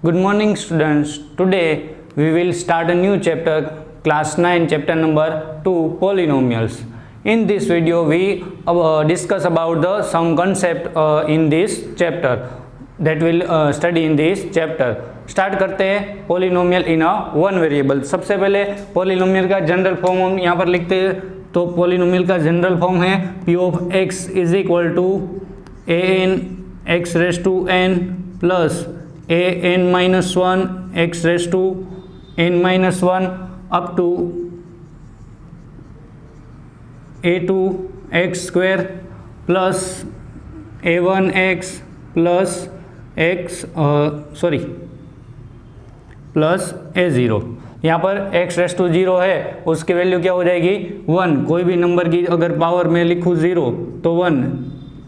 Good morning students. Today we will start a new chapter, class 9, chapter number 2, polynomials. In this video we discuss about the some concept in this chapter that we'll study in this chapter. Start करते हैं polynomial in a one variable. सबसे पहले polynomial का general form हम यहाँ पर लिखते हैं। तो पोलिनोमियल का जनरल फॉर्म है p of x is equal to a n x raise to n plus a n minus one x raise to n minus one up to a two x square plus a one x plus x plus a zero. यहाँ पर x raise to zero है, उसकी value क्या हो जाएगी 1। कोई भी number की अगर पावर में लिखूँ 0 तो 1,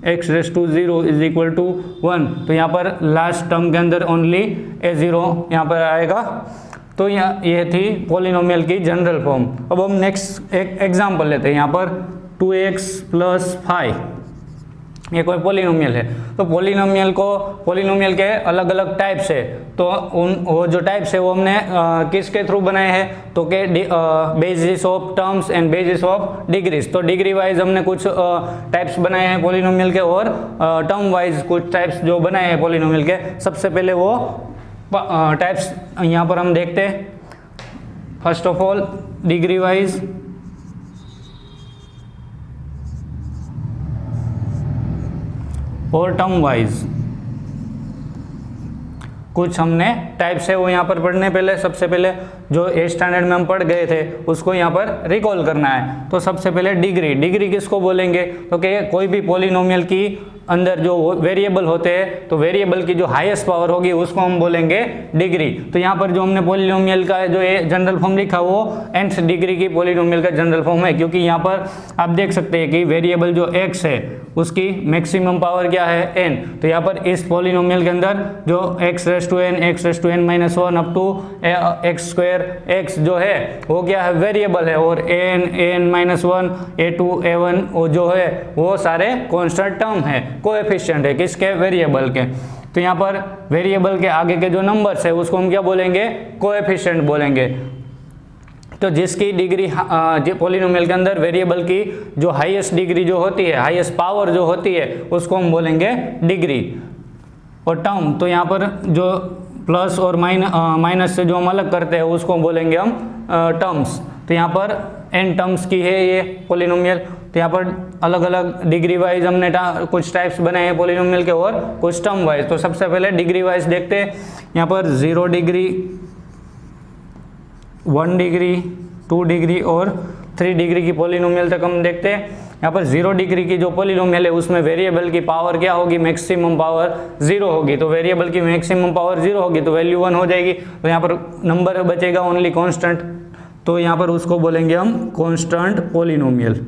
x raise to zero is equal to 1। तो यहाँ पर लास्ट टर्म के अंदर ओनली ए ज़ीरो यहाँ पर आएगा। तो ये थी पोलिनोमियल की जनरल फॉर्म। अब हम नेक्स्ट एक एग्जाम्पल लेते हैं। यहाँ पर 2x प्लस 5 ये कोई पोलिनोमियल है। तो पोलिनोमियल के अलग अलग टाइप्स है। तो वो जो टाइप्स है वो हमने किसके थ्रू बनाए हैं, तो के basis of terms and bases of degrees. तो डिग्री वाइज हमने कुछ टाइप्स बनाए हैं पोलिनोमियल के, और टर्म वाइज कुछ टाइप्स जो बनाए हैं पोलिनोमियल के। सबसे पहले वो टाइप्स यहाँ पर हम देखते हैं। First of all degree wise, और टर्म वाइज कुछ हमने टाइप्स है वो यहाँ पर पढ़ने। पहले सबसे पहले जो 8 स्टैंडर्ड में हम पढ़ गए थे उसको यहाँ पर रिकॉल करना है। तो सबसे पहले डिग्री किसको बोलेंगे, तो कि कोई भी पोलिनोमियल की अंदर जो वेरिएबल होते हैं तो वेरिएबल की जो हाईएस्ट पावर होगी उसको हम बोलेंगे डिग्री। तो यहाँ पर जो हमने पोलिनोमियल का जो ये जनरल फॉर्म लिखा वो nth डिग्री की पोलिनोमियल का जनरल फॉर्म है, क्योंकि यहाँ पर आप देख सकते हैं कि वेरिएबल जो x है उसकी मैक्सिमम पावर क्या है n। तो यहाँ पर इस पोलिनोमियल के अंदर जो x raise to n minus one up to x square x जो है वो क्या है, वेरिएबल है। और an minus one a2 a1 वो जो है वो सारे कॉन्स्टेंट टर्म है, कोएफिशिएंट है किसके, वेरिएबल के। तो यहाँ पर वेरिएबल के आगे के जो नंबर्स है उसको हम क्या बोलेंगे, कोएफिशिएंट बोलेंगे। तो जिसकी डिग्री पोलिनोमियल के अंदर वेरिएबल की जो हाईएस्ट डिग्री जो होती है, हाईएस्ट पावर जो होती है उसको हम बोलेंगे डिग्री। और टर्म, तो यहाँ पर जो प्लस और माइनस से जो हम अलग करते हैं उसको बोलेंगे हम टर्म्स। तो यहाँ पर n टर्म्स की है ये पोलिनोमियल। तो यहाँ पर अलग अलग डिग्री वाइज हमने कुछ टाइप्स बनाए हैं पोलिनोमियल के, और कुछ टर्म वाइज। तो सबसे पहले डिग्री वाइज देखते हैं। यहाँ पर 0 डिग्री, 1 डिग्री, 2 डिग्री और 3 डिग्री की पोलिनोमियल तक हम देखते हैं। यहाँ पर 0 डिग्री की जो पोलिनोमियल है उसमें वेरिएबल की पावर क्या होगी, मैक्सिमम पावर 0 होगी। तो वेरिएबल की मैक्सिमम पावर 0 होगी तो वैल्यू 1 हो जाएगी। तो यहाँ पर नंबर बचेगा ओनली कांस्टेंट, तो यहाँ पर उसको बोलेंगे हम कांस्टेंट पोलिनोमियल।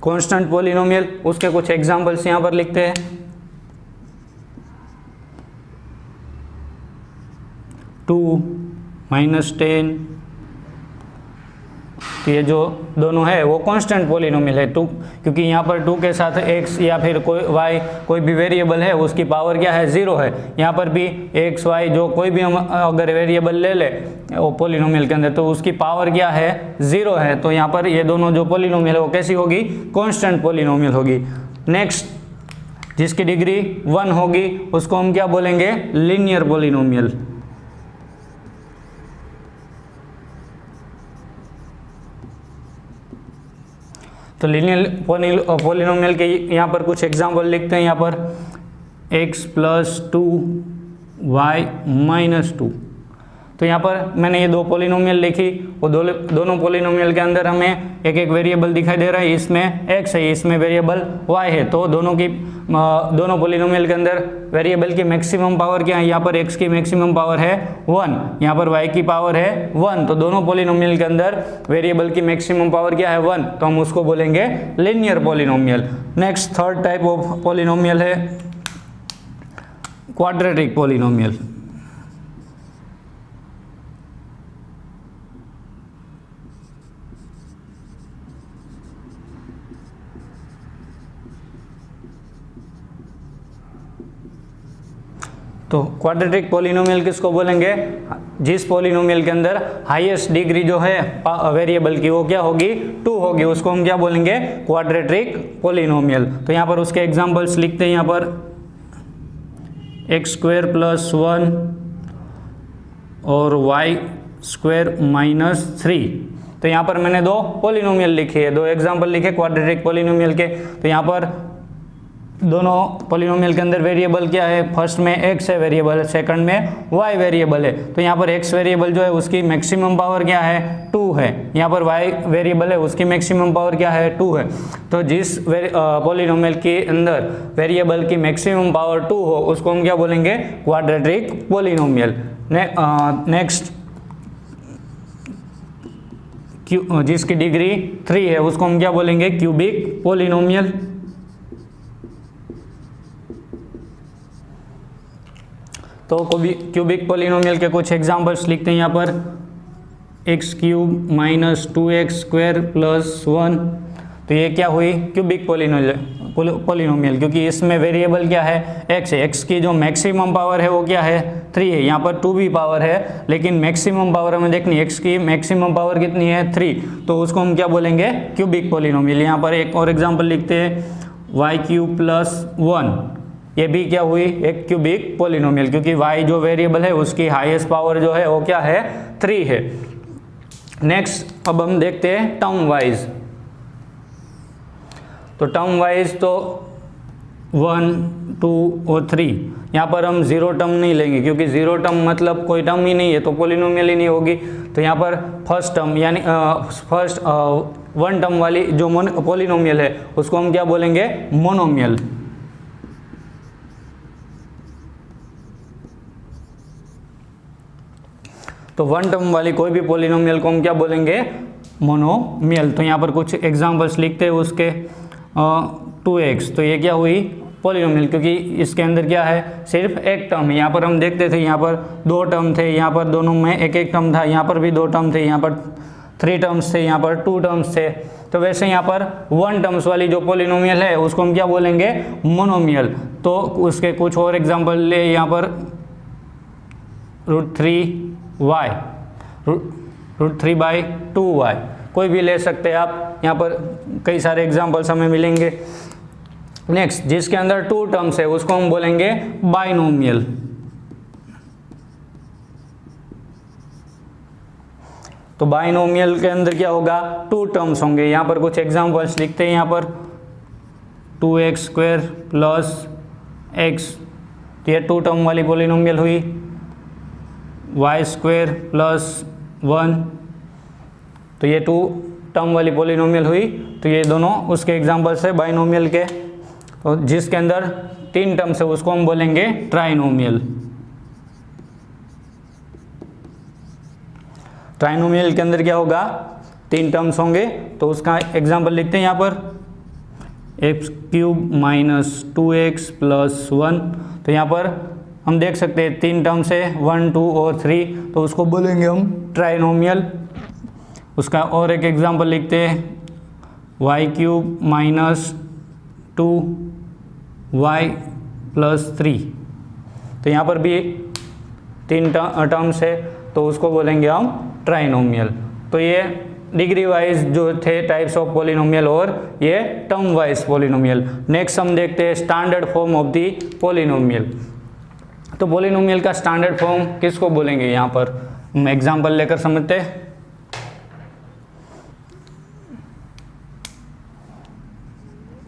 कांस्टेंट पोलिनोमियल, उसके कुछ एग्जांपल्स यहाँ पर लिखते हैं। 2 माइनस 10, तो ये जो दोनों है वो कांस्टेंट पोलिनोमियल है। 2 क्योंकि यहाँ पर 2 के साथ x या फिर कोई y कोई भी वेरिएबल है उसकी पावर क्या है, 0 है। यहाँ पर भी x y जो कोई भी हम अगर वेरिएबल ले ले वो पोलिनोमियल के अंदर तो उसकी पावर क्या है, 0 है। तो यहाँ पर ये दोनों जो पोलिनोमियल है वो कैसी होगी, कांस्टेंट पोलिनोमियल होगी। नेक्स्ट जिसकी डिग्री 1 होगी उसको हम क्या बोलेंगे, लीनियर पोलिनोमियल। तो लीनियर पोलिनोमियल के यहाँ पर कुछ एग्जांपल लिखते हैं। यहाँ पर x प्लस 2 y माइनस 2। तो यहाँ पर मैंने ये दो पोलिनोमियल लिखी, वो दोनों पोलिनोमियल के अंदर हमें एक एक वेरिएबल दिखाई दे रहा है। इसमें x है, इसमें वेरिएबल y है। तो दोनों पोलिनोमियल के अंदर वेरिएबल की मैक्सिमम पावर क्या है, यहाँ पर x की मैक्सिमम पावर है 1, यहाँ पर y की पावर है 1। तो दोनों पोलिनोमियल के अंदर वेरिएबल की मैक्सिमम पावर क्या है, 1। तो हम उसको बोलेंगे linear polynomial. Next third type of polynomial है क्वाड्रेटिक पोलिनोमियल। तो क्वाड्रेटिक पॉलिनोमियल किसको बोलेंगे? जिस पॉलिनोमियल के अंदर हाईएस्ट डिग्री जो है वेरिएबल की वो क्या होगी? 2 होगी, उसको हम क्या बोलेंगे? Quadratic polynomial. तो यहाँ पर उसके एग्जांपल्स लिखते हैं। यहाँ पर x² + 1 और y² - 3। तो यहाँ पर मैंने 2 पॉलिनोमियल लिखे हैं, 2 एग्जांपल लिखे क्वाड्रेटिक पॉलिनोमियल के। तो यहाँ पर दोनों पॉलिनोमियल के अंदर वेरिएबल क्या है? फर्स्ट में x है वेरिएबल, सेकंड में y वेरिएबल है। तो यहाँ पर x वेरिएबल जो है उसकी मैक्सिमम पावर क्या है? 2 है। यहाँ पर y वेरिएबल है, उसकी मैक्सिमम पावर क्या है? 2 है। तो जिस पॉलिनोमियल के अंदर वेरिएबल की मैक्सिमम पावर 2 हो उसको हम क्या बोलेंगे? Quadratic polynomial. नेक्स्ट, जिसकी डिग्री 3 है उसको हम क्या बोलेंगे? Cubic polynomial. तो क्यूबिक पॉलिनोमियल के कुछ एग्जांपल्स लिखते हैं यहाँ पर। x³ - 2x² + 1। तो ये क्या हुई? क्यूबिक पॉलिनोमियल, क्योंकि इसमें वेरिएबल क्या है? x है। x की जो मैक्सिमम पावर है वो क्या है? 3 है। यहाँ पर 2 भी पावर है, लेकिन मैक्सिमम पावर हमें देखनी है। x की मैक्सिमम पावर कितनी है? 3। तो उसको हम क्या बोलेंगे? Cubic polynomial. यहाँ पर एक और एग्जांपल लिखते हैं, y³ + 1। ये भी क्या हुई? एक क्यूबिक पॉलिनोमियल, क्योंकि y जो वेरिएबल है उसकी हाईएस्ट पावर जो है वो क्या है? 3 है। नेक्स्ट, अब हम देखते हैं टर्म वाइज। तो टर्म वाइज तो 1, 2 और 3। यहाँ पर हम 0 टर्म नहीं लेंगे, क्योंकि 0 टर्म मतलब कोई टर्म ही नहीं है, तो पॉलिनोमियल ही नहीं होगी। तो यहाँ पर फर्स्ट टर्म यानी फर्स्ट 1 टर्म वाली जो पॉलिनोमियल है उसको हम क्या बोलेंगे? मोनोमियल। तो 1 टर्म वाली कोई भी पॉलिनोमियल को हम क्या बोलेंगे? मोनोमियल। तो यहाँ पर कुछ एग्जांपल्स लिखते हैं उसके। 2x, तो ये क्या हुई? पॉलिनोमियल, क्योंकि इसके अंदर क्या है? सिर्फ एक टर्म है। यहाँ पर हम देखते थे, यहाँ पर 2 टर्म थे, यहाँ पर दोनों में एक टर्म था, यहाँ पर भी 2 टर्म थे, यहाँ पर 3 टर्म्स थे, यहाँ पर 2 टर्म्स थे। तो वैसे यहाँ पर 1 टर्म्स वाली जो पॉलिनोमियल है उसको हम क्या बोलेंगे? मोनोमियल। तो उसके कुछ और एग्जांपल ले, यहाँ पर √3y, √3/2y, कोई भी ले सकते हैं आप। यहाँ पर कई सारे एग्जांपल्स हमें मिलेंगे। नेक्स्ट, जिसके अंदर 2 टर्म्स है उसको हम बोलेंगे बाइनोमियल। तो बाइनोमियल के अंदर क्या होगा? 2 टर्म्स होंगे। यहाँ पर कुछ एग्जांपल्स लिखते हैं। यहाँ पर 2x² + x, तो ये 2 टर्म वाली पॉलिनोमियल हुई। y² + 1, तो ये 2 टर्म वाली पॉलिनोमियल हुई। तो ये दोनों उसके एग्जांपल्स है बाइनोमियल के। तो जिसके अंदर 3 टर्म्स है उसको हम बोलेंगे ट्राइनोमियल। ट्राइनोमियल के अंदर क्या होगा? 3 टर्म्स होंगे। तो उसका एग्जांपल लिखते हैं यहाँ पर, x³ - 2x + 1। तो यहाँ पर हम देख सकते हैं 3 टर्म्स है, 1, 2 और 3, तो उसको बोलेंगे हम ट्राइनोमियल। उसका और एक एग्जांपल लिखते हैं, y³ - 2y + 3। तो यहाँ पर भी 3 टर्म्स है, तो उसको बोलेंगे हम ट्राइनोमियल। तो ये डिग्री वाइज जो थे टाइप्स ऑफ पॉलिनोमियल, और ये टर्म वाइज पॉलिनोमियल। नेक्स्ट हम देखते हैं standard form of the polynomial. तो पॉलिनोमियल का स्टैंडर्ड फॉर्म किसको बोलेंगे? यहाँ पर हम एग्जांपल लेकर समझते हैं।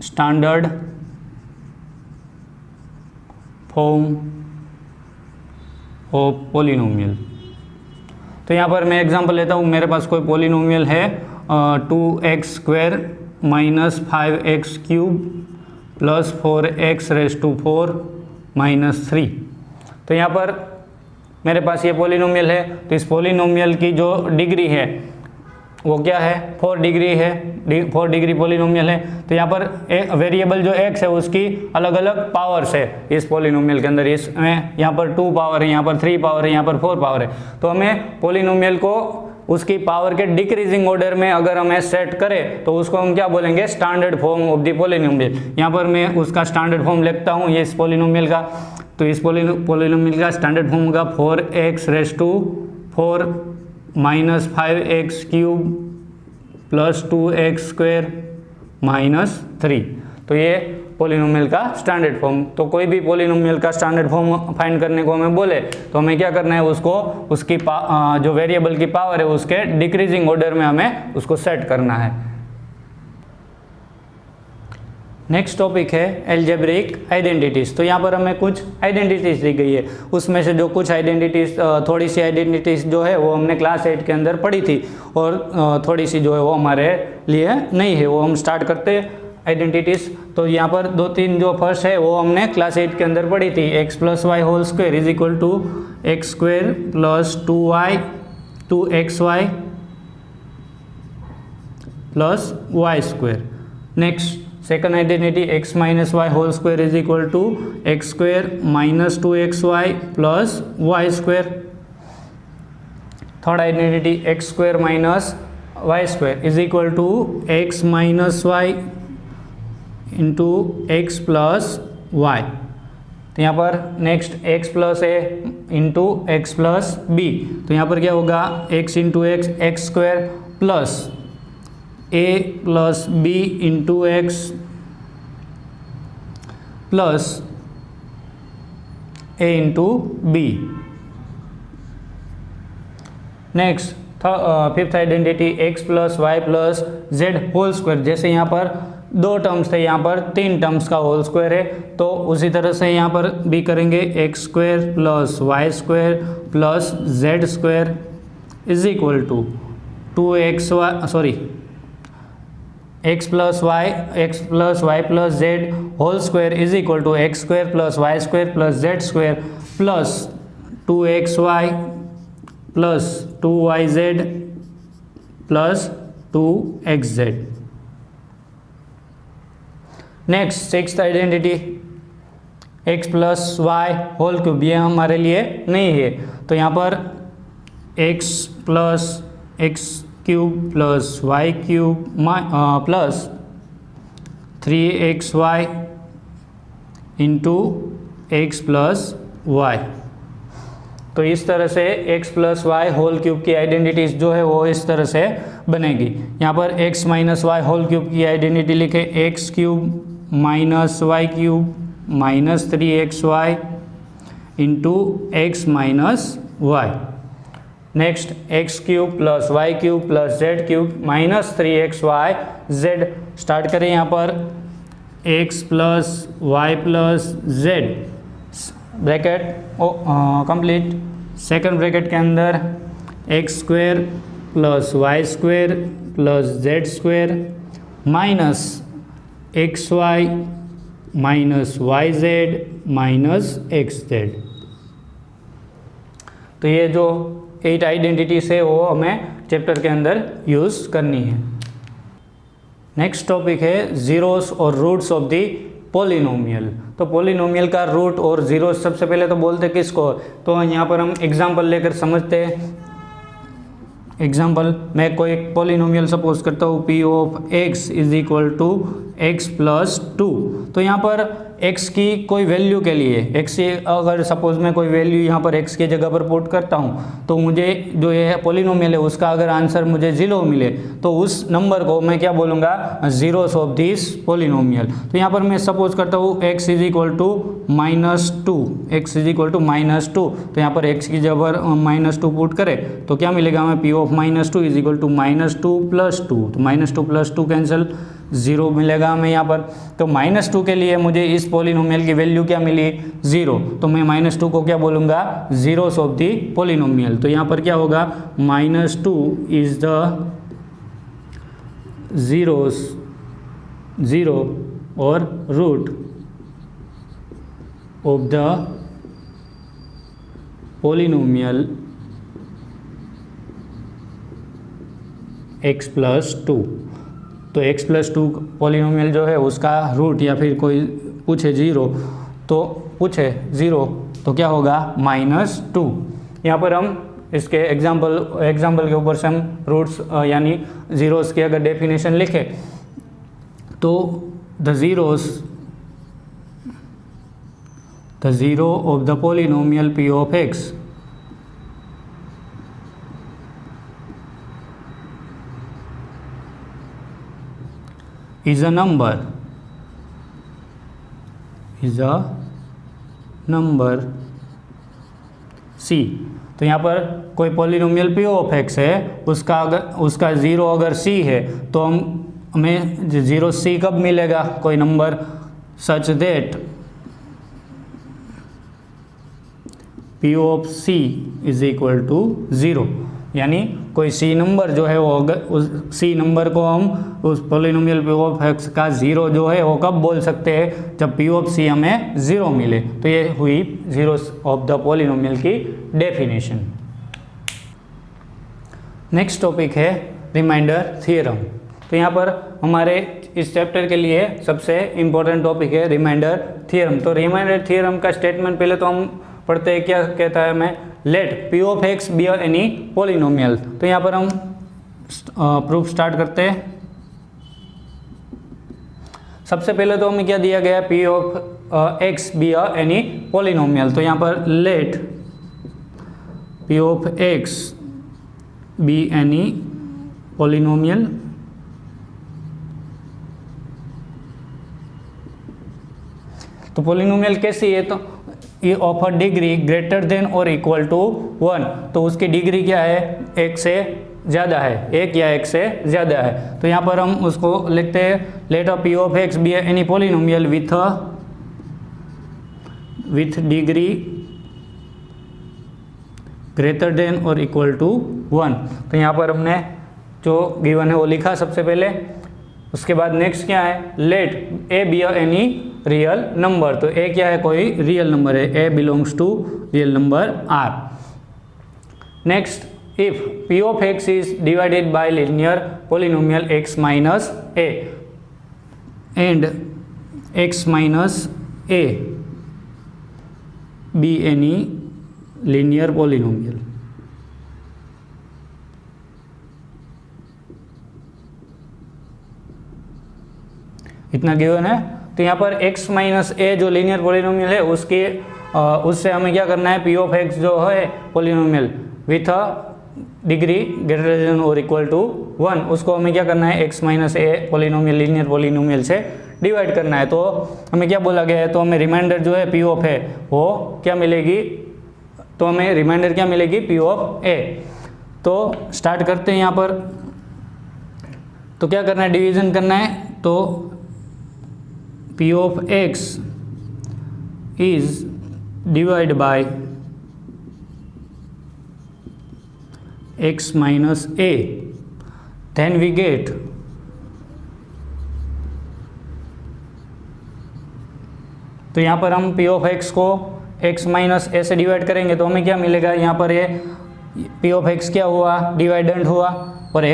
Standard form of polynomial. तो यहाँ पर मैं एग्जांपल लेता हूँ। मेरे पास कोई पॉलिनोमियल है 2x² - 5x³ + 4x⁴ - 3। तो यहाँ पर मेरे पास ये पॉलिनोमियल है। तो इस पॉलिनोमियल की जो डिग्री है वो क्या है? 4 डिग्री है, 4 डिग्री पॉलिनोमियल है। तो यहाँ पर वेरिएबल जो x है उसकी अलग अलग पावर्स है इस पॉलिनोमियल के अंदर। इसमें यहाँ पर 2 पावर है, यहाँ पर 3 पावर है, यहाँ पर 4 पावर है। तो हमें पॉलिनोमियल को उसकी पावर के डिक्रीजिंग ऑर्डर में अगर हमें सेट करें तो उसको हम क्या बोलेंगे? Standard form of the polynomial. यहाँ पर मैं उसका स्टैंडर्ड फॉर्म लिखता हूँ, ये इस पॉलिनोमियल का। तो तो इस पोलिनोमियल का स्टैंडर्ड फॉर्म होगा 4x⁻⁴ minus 5x³ plus 2x² minus 3। तो ये पोलिनोमियल का स्टैंडर्ड फॉर्म। तो कोई भी पोलिनोमियल का स्टैंडर्ड फॉर्म फाइंड करने को हमें बोले तो हमें क्या करना है, उसको उसकी जो वेरिएबल की पावर है उसके डिक्रीजिंग ऑर्डर में हमें उसको सेट करना है। नेक्स्ट टॉपिक है एल्जेब्रिक आइडेंटिटीज। तो यहाँ पर हमें कुछ आइडेंटिटीज दी गई है, उसमें से जो कुछ आइडेंटिटीज थोड़ी सी आइडेंटिटीज जो है वो हमने क्लास 8 के अंदर पढ़ी थी और थोड़ी सी जो है वो हमारे लिए नहीं है, वो हम स्टार्ट करते हैं आइडेंटिटीज। तो यहाँ पर 2-3 जो फर्स्ट है वो हमने क्लास 8 के अंदर पढ़ी थी। x + y² is equal to x² plus 2xy plus y²। Next second identity x - y² is equal to x² minus 2xy plus y²। Third identity x² minus y² is equal to x minus y into x plus y। तो यहाँ पर next x plus a into x plus b। तो यहाँ पर क्या होगा x into x² plus a plus b into x plus a into b। Next fifth identity x plus y plus z²। जैसे यहाँ पर 2 टर्म्स थे, यहाँ पर 3 टर्म्स का होल स्क्वायर है, तो उसी तरह से यहाँ पर भी करेंगे x² plus y² plus z² is equal to 2xy x plus y plus z whole square is equal to x² plus y² plus z² plus 2xy plus 2yz plus 2xz। Next sixth identity x plus y whole cube, ये हमारे लिए नहीं है, तो यहाँ पर x plus x³ plus y³ plus 3xy into x plus y. तो इस तरह से x plus y whole cube की आइडेंटिटीज जो है वो इस तरह से बनेगी। यहाँ पर x minus y whole cube की आइडेंटिटी लिखे x³ minus y³ minus 3xy into x minus y. Next x³ plus y³ plus z³ minus 3xy z। Start करें यहाँ पर x plus y plus z bracket complete. Second bracket के अंदर x² plus y² plus z² minus xy minus yz minus xz। तो ये जो 8 identities है वो हमें चैप्टर के अंदर यूज़ करनी है। नेक्स्ट टॉपिक है जीरोस और रूट्स ऑफ द पोलिनोमियल। तो पोलिनोमियल का रूट और जीरोस सबसे पहले तो बोलते किसको, तो यहाँ पर हम एग्जांपल लेकर समझते हैं। एग्जांपल, मैं कोई पोलिनोमियल सपोज करता हूँ p of x is equal to x plus 2। तो यहाँ पर x की कोई वैल्यू के लिए x की अगर सपोज मैं कोई वैल्यू यहाँ पर x की जगह पर पुट करता हूँ तो मुझे जो ये पोलिनोमियल है उसका अगर आंसर मुझे 0 मिले तो उस नंबर को मैं क्या बोलूँगा, जीरोस ऑफ दिस पोलिनोमियल। तो यहाँ पर मैं सपोज करता हूँ x is equal to -2, x is equal to -2। तो यहाँ पर x की जगह -2 पुट करें तो क्या मिलेगा हमें, p of -2 is equal to -2 plus 2। तो -2 प्लस 2 कैंसिल, 0 मिलेगा हमें यहाँ पर। तो -2 के लिए मुझे इस पोलिनोमियल की वैल्यू क्या मिली, 0। तो मैं -2 को क्या बोलूँगा, जीरोस ऑफ दी पोलिनोमियल। तो यहाँ पर क्या होगा, -2 इज द जीरो और root of the polynomial x plus 2। तो x प्लस 2 पोलिनोमियल जो है उसका रूट या फिर कोई पूछे 0 तो क्या होगा, -2। यहाँ पर हम इसके एग्जाम्पल के ऊपर से हम रूट्स यानी जीरोस की अगर डेफिनेशन लिखें तो the the zero of the polynomial p of x is a number c। तो यहाँ पर कोई पॉलिनोमियल p ऑफ x है, उसका ज़ीरो अगर c है तो हमें ज़ीरो c कब मिलेगा, कोई number such that p of c is equal to zero. यानी कोई c नंबर जो है वो अगर उस c नंबर को हम उस पॉलिनोमियल p ऑफ x का ज़ीरो जो है वो कब बोल सकते हैं, जब p ऑफ c हमें ज़ीरो मिले। तो ये हुई ज़ीरो ऑफ द पॉलिनोमियल की डेफिनेशन। नेक्स्ट टॉपिक है रिमाइंडर थ्योरम। तो यहाँ पर हमारे इस चैप्टर के लिए सबसे इम्पोर्टेंट टॉपिक है रिमाइंडर थ्योरम। तो रिमाइंडर थ्योरम का स्टेटमेंट पहले तो हम पढ़ते हैं, क्या कहता है हमें, late p of x be any polynomial. तो यहाँ पर हम प्रूफ स्टार्ट करते हैं। सबसे पहले तो हमें क्या दिया गया, p of x be any polynomial. तो यहाँ पर let p of x be any polynomial तो पॉलिनोमियल कैसी है, तो ये of a degree greater than और इक्वल टू 1। तो उसकी डिग्री क्या है, एक से ज़्यादा है, एक या एक से ज़्यादा है। तो यहाँ पर हम उसको लिखते हैं let a p of x be any polynomial with degree greater than और इक्वल टू 1। तो यहाँ पर हमने जो गिवन है वो लिखा सबसे पहले। उसके बाद नेक्स्ट क्या है, let a be any real number. तो a क्या है, कोई रियल नंबर है, a belongs to real number r। Next, if p of x is divided by linear polynomial x minus a and x minus a be any linear polynomial. इतना given है। तो यहाँ पर x minus ए जो linear polynomial है उससे हमें क्या करना है, p ऑफ x जो है polynomial with a degree greater than और इक्वल टू 1, उसको हमें क्या करना है, x minus a polynomial linear polynomial से डिवाइड करना है। तो हमें क्या बोला गया है, तो हमें रिमाइंडर जो है p ऑफ है वो क्या मिलेगी, तो हमें रिमाइंडर क्या मिलेगी, p ऑफ a। तो स्टार्ट करते हैं यहाँ पर। तो क्या करना है, डिवीजन करना है। तो p of x is divide by x minus a, then we get तो यहाँ पर हम p ऑफ x को x माइनस a से डिवाइड करेंगे तो हमें क्या मिलेगा, यहाँ पर ये p ऑफ x क्या हुआ, डिवाइडेंट हुआ, और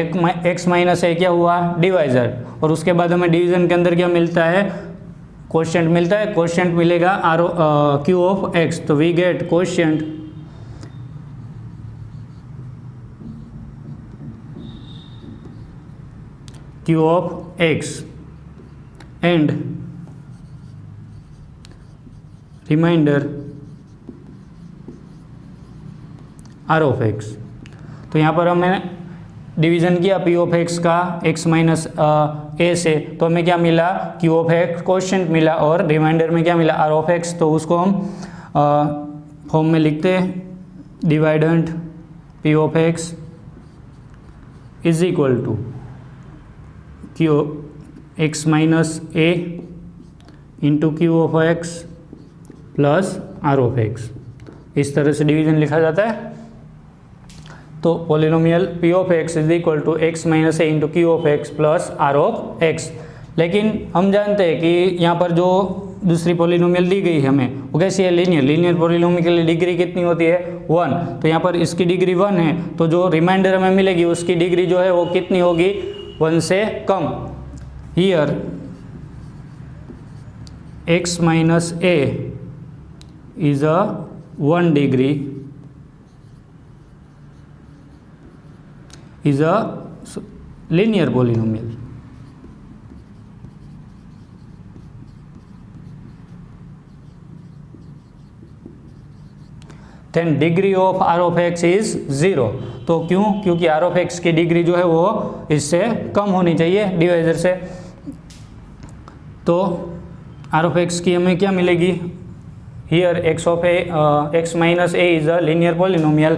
x माइनस a क्या हुआ, डिवाइजर। और उसके बाद हमें डिवीजन के अंदर क्या मिलता है, कोशेंट मिलता है। कोशेंट मिलेगा q ऑफ x। तो we get quotient q of x and remainder r of x। तो यहाँ पर हमने डिवीजन किया p ऑफ x का x माइनस a से, तो हमें क्या मिला, q ऑफ x कोशेंट मिला, और रिमाइंडर में क्या मिला, r ऑफ x। तो उसको हम फॉर्म में लिखते हैं, dividend p of x is equal to q x minus a into q of x plus r of x। इस तरह से डिवीजन लिखा जाता है। तो polynomial p of x is equal to x minus a into q of x plus r of x। लेकिन हम जानते हैं कि यहाँ पर जो दूसरी पॉलिनोमियल दी गई है हमें, वो कैसी है, लीनियर पॉलिनोमियल के लिए डिग्री कितनी होती है, 1। तो यहाँ पर इसकी डिग्री 1 है, तो जो रिमाइंडर हमें मिलेगी उसकी डिग्री जो है वो कितनी होगी, 1 से कम। Here x minus a is a 1 degree is a linear polynomial। Then degree of are of x is 0। तो क्यों? क्योंकि आर ऑफ एक्स की डिग्री जो है वो इससे कम होनी चाहिए डिवाइजर से। तो आर ऑफ एक्स की हमें क्या मिलेगी? Here x of a x minus A is a linear polynomial,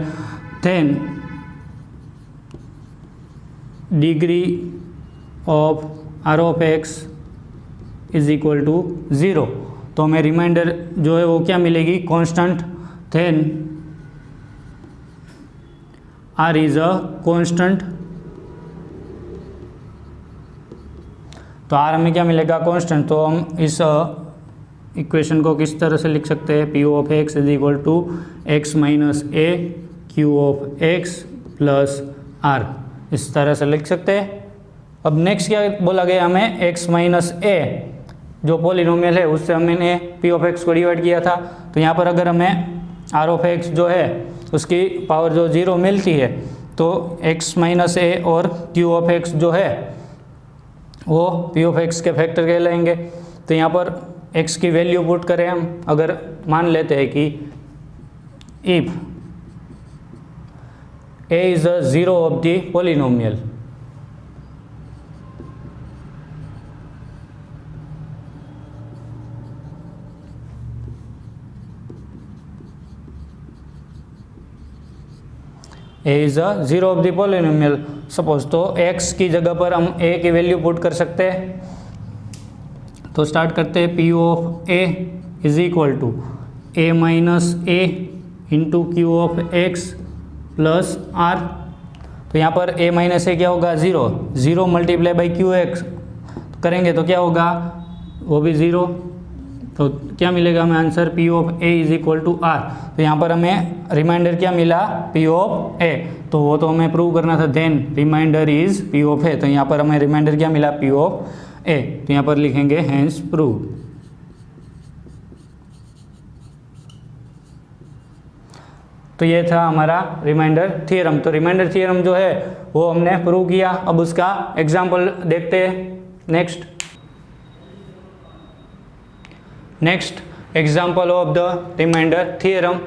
then degree of are of x is equal to 0। तो हमें रिमाइंडर जो है वो क्या मिलेगी? Constant, then r is a constant. तो आर हमें क्या मिलेगा? कांस्टेंट। तो हम इस इक्वेशन को किस तरह से लिख सकते हैं? P of x is equal to x minus a q of x plus r, इस तरह से लिख सकते हैं। अब नेक्स्ट क्या बोला गया हमें? एक्स माइनस ए जो पॉलिनोमियल है उससे हमने पी ऑफ एक्स को डिवाइड किया था। तो यहाँ पर अगर हमें आर ऑफ एक्स जो है उसकी पावर जो 0 मिलती है तो एक्स माइनस ए और क्यू ऑफ एक्स जो है वो पी ऑफ एक्स के फैक्टर कहलाएंगे। तो यहाँ पर एक्स की वैल्यू पुट करें हम, अगर मान लेते हैं कि if A is a 0 of the polynomial, A is a 0 of the polynomial suppose, तो x की जगह पर हम a की वैल्यू पुट कर सकते हैं। तो स्टार्ट करते हैं, p of a is equal to a minus A into Q of x plus r. तो यहाँ पर a माइनस ए क्या होगा? 0, 0 मल्टीप्लाई बाई क्यू एक्स करेंगे तो क्या होगा? वो भी 0। तो क्या मिलेगा हमें answer? P of A is equal to R. तो यहाँ पर हमें रिमाइंडर क्या मिला? P of A. तो वो तो हमें प्रूव करना था, then remainder is P of A. तो यहाँ पर हमें रिमाइंडर क्या मिला? P of A. तो यहाँ पर लिखेंगे हेंस प्रूव। तो ये था हमारा रिमाइंडर थियरम। तो रिमाइंडर थियरम जो है वो हमने प्रूव किया। अब उसका एग्जाम्पल देखते हैं। Next example of the remainder theorem.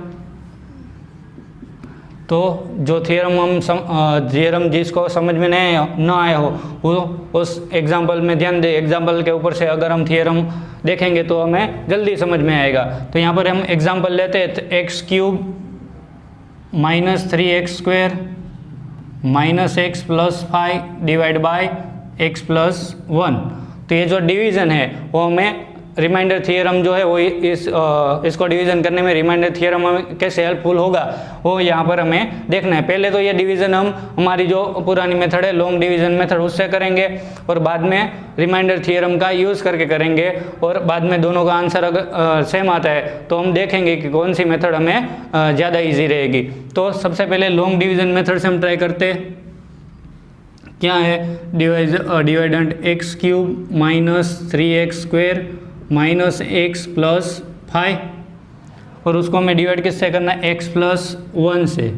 तो जो थियरम हम थियरम जिसको समझ में नहीं ना आया हो वो उस एग्जाम्पल में ध्यान दें। एग्जाम्पल के ऊपर से अगर हम थियरम देखेंगे तो हमें जल्दी समझ में आएगा। तो यहाँ पर हम एग्जाम्पल लेते हैं, x cube minus 3x square minus x plus 5 divide by x plus 1। तो ये जो डिवीज़न है वो हमें रिमाइंडर थियरम जो है वो इसको डिवीज़न करने में रिमाइंडर थियरम हमें कैसे हेल्पफुल होगा वो यहाँ पर हमें देखना है। पहले तो ये डिवीज़न हम हमारी जो पुरानी मेथड है लॉन्ग डिवीज़न मेथड उससे करेंगे और बाद में रिमाइंडर थियरम का यूज़ करके करेंगे। और बाद में दोनों का आंसर अगर सेम आता है तो हम देखेंगे कि कौन सी मेथड हमें ज़्यादा ईजी रहेगी। तो सबसे पहले लॉन्ग डिवीज़न मेथड से हम ट्राई करते हैं। क्या है? डिवाइडेंट x cube minus 3x square minus x plus 5 और उसको हमें डिवाइड किससे करना है? एक्स प्लस 1 से।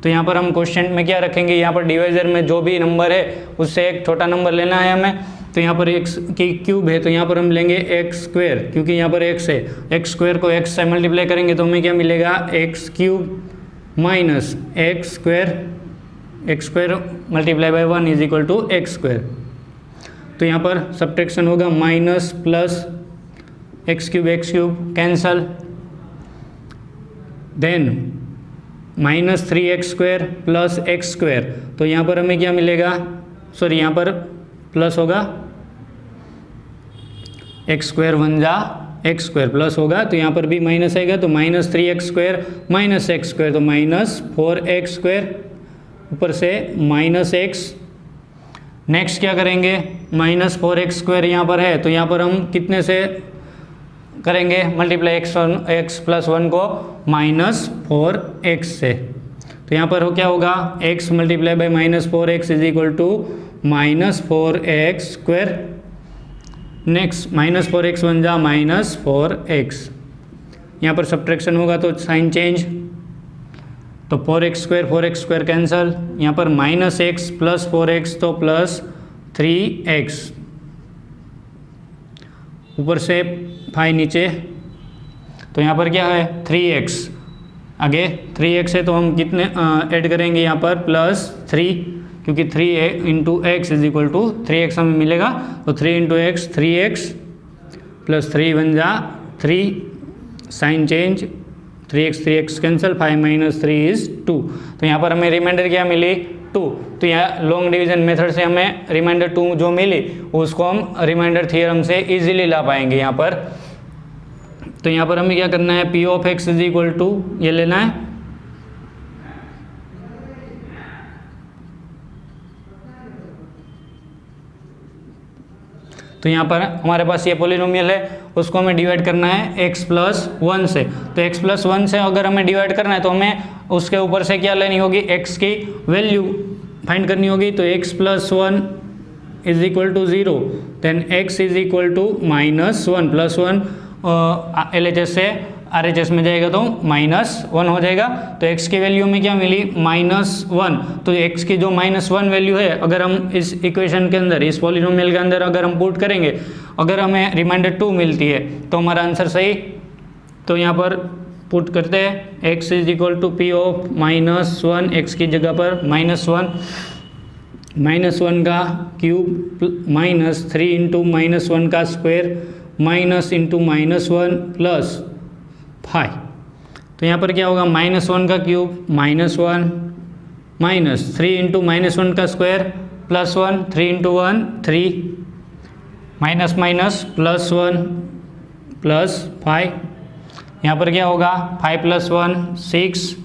तो यहाँ पर हम क्वेश्चन में क्या रखेंगे? यहाँ पर डिवाइजर में जो भी नंबर है उससे एक छोटा नंबर लेना है हमें। तो यहाँ पर एक्स की क्यूब है तो यहाँ पर हम लेंगे एक्स स्क्वेयर, क्योंकि यहाँ पर एक्स है। एक्स स्क्वेयर को एक्स से मल्टीप्लाई करेंगे तो हमें क्या मिलेगा? X cube minus x square multiply by 1 is equal to x square. तो यहाँ पर सब्ट्रैक्शन होगा, minus plus x cube cancel, then minus 3x square plus x square. तो यहाँ पर हमें क्या मिलेगा? सॉरी यहाँ पर प्लस होगा, एक्स स्क्वेयर 1 जा एक्स स्क्वेयर प्लस होगा तो यहाँ पर भी माइनस आएगा। तो minus 3x square minus x square तो माइनस 4x स्क्वेयर, ऊपर से माइनस एक्स। नेक्स्ट क्या करेंगे? माइनस 4x स्क्वेयर यहाँ पर है तो यहाँ पर हम कितने से करेंगे? मल्टीप्लाई एक्स प्लस 1 को माइनस 4x से। तो यहाँ पर हो क्या होगा? x multiply by minus 4x is equal to minus 4x square. Next minus 4x 1 जा माइनस 4x, यहाँ पर सब्ट्रैक्शन होगा तो साइन चेंज। तो 4x स्क्वेयर कैंसल, यहाँ पर माइनस एक्स प्लस 4x तो प्लस 3x, ऊपर से 5 नीचे। तो यहाँ पर क्या है? 3x आगे 3x है तो हम कितने ऐड करेंगे यहाँ पर +3, क्योंकि 3 into x is equal to 3x हमें मिलेगा, तो 3 इंटू एक्स 3x प्लस 3 बन जा 3, sign change 3x cancel, 5 minus 3 is 2। तो यहाँ पर हमें रिमाइंडर क्या मिली 2। तो यहाँ लॉन्ग डिवीजन मेथड से हमें रिमाइंडर 2 जो मिली उसको हम रिमाइंडर थ्योरम से इजीली ला पाएंगे यहाँ पर। तो यहाँ पर हमें क्या करना है, p of x is equal to ये लेना है, तो यहाँ पर हमारे पास ये पॉलिनोमियल है, उसको हमें डिवाइड करना है x+1 से। तो x+1 से अगर हमें डिवाइड करना है तो हमें उसके ऊपर से क्या लेनी होगी, x की वैल्यू फाइंड करनी होगी। तो x+1 is equal to 0, then x is equal to -1 +1 LHS से RHS में जाएगा तो -1 हो जाएगा। तो x की वैल्यू में क्या मिली -1। तो x की जो -1 वैल्यू है अगर हम इस इक्वेशन के अंदर, इस पॉलिनोमियल के अंदर अगर हम पुट करेंगे, अगर हमें रिमाइंडर 2 मिलती है तो हमारा आंसर सही। तो यहाँ पर पुट करते हैं x is equal to p of -1, x की जगह पर -1 का क्यूब -3 इंटू -1 का स्क्वायर माइनस इंटू -1 प्लस 5। तो यहाँ पर क्या होगा, -1 का क्यूब -1 माइनस 3 इंटू -1 का square +1, 3 into 1 3, minus minus +1 plus 5। यहाँ पर क्या होगा, 5 + 1 6,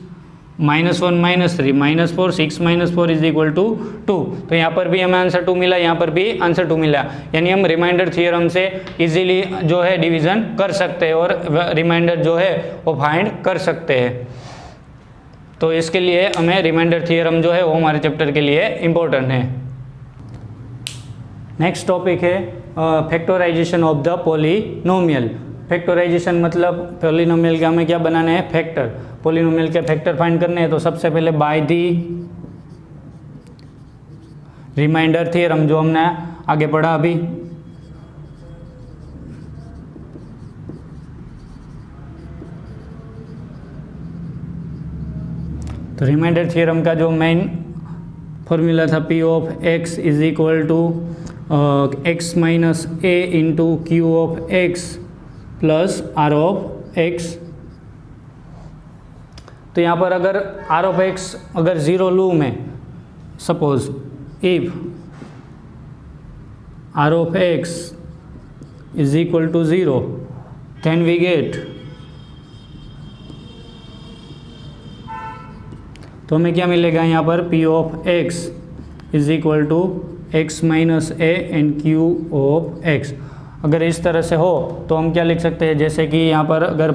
-1 -3 -4, 6 - 4 इज इक्वल टू 2। तो यहाँ पर भी हमें आंसर 2 मिला, यहाँ पर भी आंसर 2 मिला। यानी हम रिमाइंडर थ्योरम से इजीली जो है डिवीज़न कर सकते हैं और रिमाइंडर जो है वो फाइंड कर सकते हैं। तो इसके लिए हमें रिमाइंडर थ्योरम जो है वो हमारे चैप्टर के लिए इम्पोर्टेंट है। नेक्स्ट टॉपिक है factorization of the polynomial. Factorization मतलब पॉलिनोमियल का हमें क्या बनाना है, फैक्टर। पॉलिनोमियल के फैक्टर फाइंड करने हैं तो सबसे पहले बाय दी रिमाइंडर थ्योरम जो हमने आगे पढ़ा अभी, तो रिमाइंडर थ्योरम का जो मेन फॉर्मूला था p of x is equal to x minus A into Q of x plus r of x. तो यहाँ पर अगर आर ऑफ एक्स अगर 0 लूँ मैं, suppose if r of x is equal to 0, then we get, तो हमें क्या मिलेगा यहाँ पर, P of x is equal to x minus A and Q of x. अगर इस तरह से हो तो हम क्या लिख सकते हैं, जैसे कि यहाँ पर अगर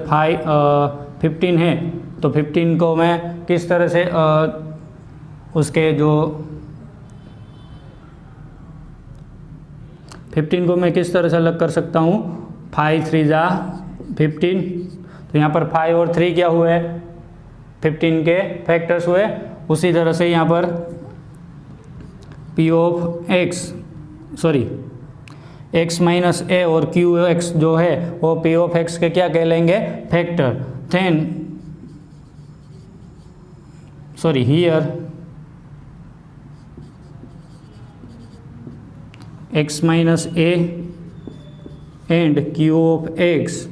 15 है तो 15 को मैं किस तरह से उसके जो 15 को मैं किस तरह से अलग कर सकता हूँ, 5 3 जा 15। तो यहाँ पर 5 और 3 क्या हुए, 15 के फैक्टर्स हुए। उसी तरह से यहाँ पर P of X x minus A और क्यू एक्स जो है वो पी ऑफ एक्स के क्या कहलाएंगे, factor. Then here x minus A and Q of X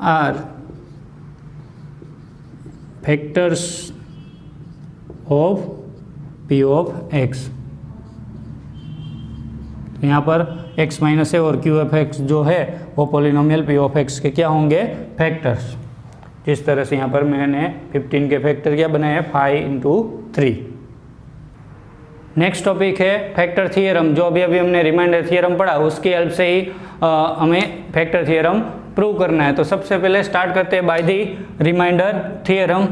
are factors of P of X. यहाँ पर x माइनस ए और क्यू ऑफ एक्स जो है वो पॉलिनोमियल पी ऑफ एक्स के क्या होंगे, फैक्टर्स। जिस तरह से यहाँ पर मैंने 15 के फैक्टर क्या बनाए हैं, 5 इंटू 3। नेक्स्ट टॉपिक है फैक्टर थ्योरम। जो अभी हमने रिमाइंडर थ्योरम पढ़ा उसकी हेल्प से ही हमें फैक्टर थ्योरम प्रूव करना है। तो सबसे पहले स्टार्ट करते हैं बाय दी रिमाइंडर थ्योरम।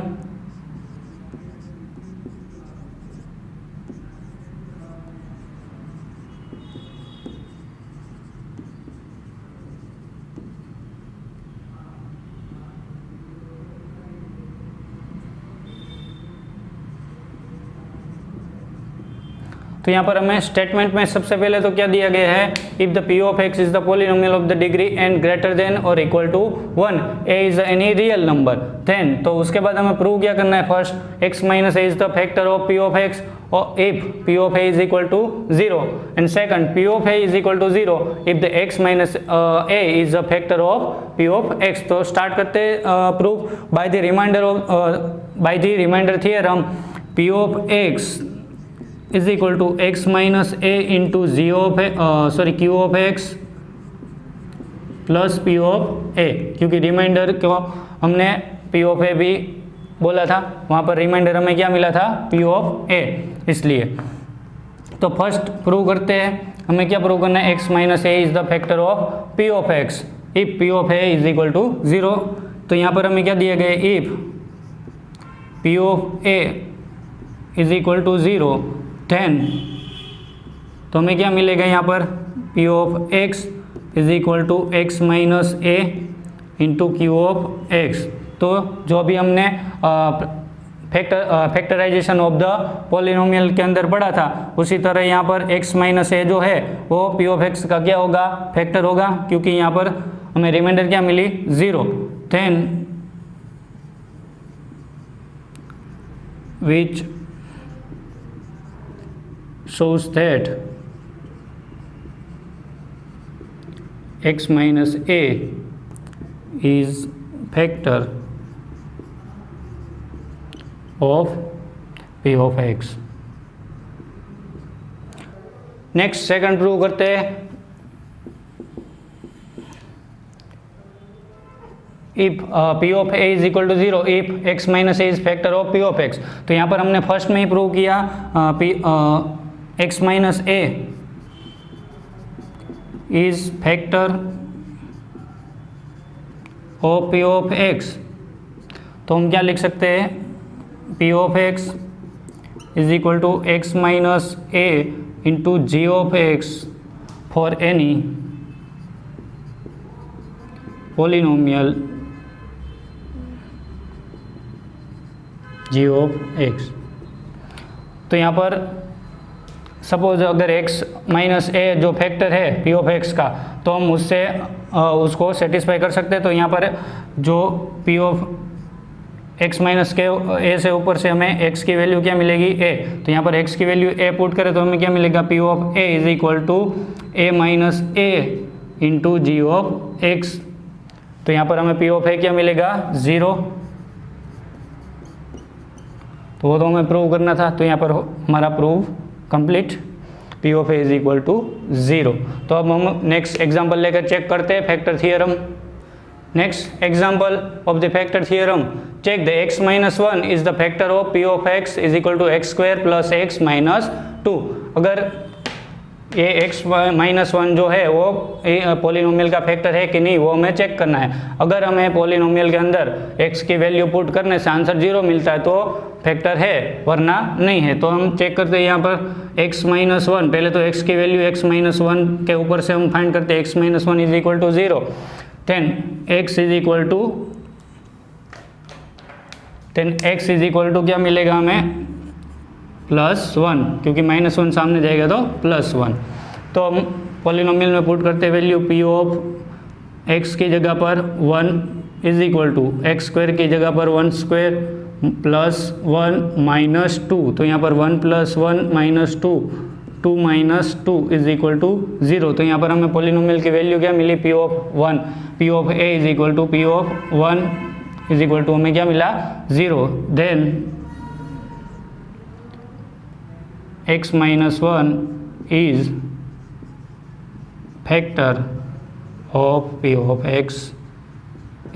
तो यहाँ पर हमें स्टेटमेंट में सबसे पहले तो क्या दिया गया है, if the P of x is the polynomial of the degree and greater than और equal to 1, A is any real number, then तो उसके बाद हमें प्रूव क्या करना है, first X minus A is the factor of P of X और if P of A is equal to 0, and second P of A is equal to 0 if the X minus A is the factor of P of x. तो start करते proof by the remainder theorem, P of x is equal to x minus A into Q of x plus P of A, क्योंकि remainder को हमने P of ए भी बोला था, वहाँ पर रिमाइंडर हमें क्या मिला था, पी ऑफ ए, इसलिए तो फर्स्ट प्रूव करते हैं, हमें क्या प्रूव करना है, x minus A is the factor of P of x if P of A is equal to 0। तो यहाँ पर हमें क्या दिया गया, if P of A is equal to 0 then तो हमें क्या मिलेगा यहाँ पर, P of x is equal to x minus A into Q of x. तो जो अभी हमने फैक्टराइजेशन ऑफ द पॉलिनोमियल के अंदर पढ़ा था, उसी तरह यहाँ पर x माइनस ए जो है वो पी ऑफ एक्स का क्या होगा, फैक्टर होगा, क्योंकि यहाँ पर हमें रिमाइंडर क्या मिली, 0, then which shows that x minus a is factor of p of x। Next second prove करते हैं, if p of a is equal to 0 if x minus A is factor of p of x। तो यहाँ पर हमने first में ही prove किया x minus A is factor of p of x। तो हम क्या लिख सकते हैं, p of x is equal to x minus A into g of x for any polynomial g of x. तो यहाँ पर सपोज अगर x माइनस ए जो फैक्टर है p ऑफ x का, तो हम उससे उसको सेटिस्फाई कर सकते हैं। तो यहाँ पर जो p ऑफ x माइनस के ए से ऊपर से हमें x की वैल्यू क्या मिलेगी, a। तो यहाँ पर x की वैल्यू a पुट करें तो हमें क्या मिलेगा, p of a is equal to a minus A into g of x. तो यहाँ पर हमें p ऑफ a क्या मिलेगा, 0। तो वो तो हमें प्रूव करना था, तो यहाँ पर हमारा prove complete, p of A is equal to 0। तो अब हम नेक्स्ट एग्जांपल लेकर चेक करते हैं factor theorem. Next example of the factor theorem, check the x minus 1 is the factor of p of x is equal to x square plus x minus 2। अगर ये x minus 1 जो है वो polynomial का factor है कि नहीं, वो हमें चेक करना है। अगर हमें पॉलिनोमियल के अंदर x की वैल्यू पुट करने से आंसर 0 मिलता है तो फैक्टर है, वरना नहीं है। तो हम चेक करते हैं यहाँ पर x माइनस 1, पहले तो x की वैल्यू x माइनस 1 के ऊपर से हम फाइंड करते हैं, x minus 1 is equal to 0, then x is equal to क्या मिलेगा हमें, +1, क्योंकि -1 सामने जाएगा तो +1। तो हम पॉलिनोमियल में पुट करते हैं वैल्यू p ऑफ x की जगह पर 1 is equal to x square की जगह पर 1 स्क्वायर प्लस 1 माइनस 2। तो यहाँ पर 1 plus 1 minus 2, 2 minus 2 is equal to 0। तो यहाँ पर हमें पॉलिनोमियल की वैल्यू क्या मिली, p of 1, p of a is equal to p of 1 is equal to हमें क्या मिला, 0। Then x minus 1 is factor of p of x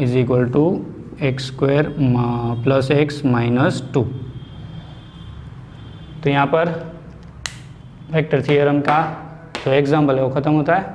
is equal to x square plus x minus 2। तो यहाँ पर vector theorem का जो example है वो ख़त्म होता है।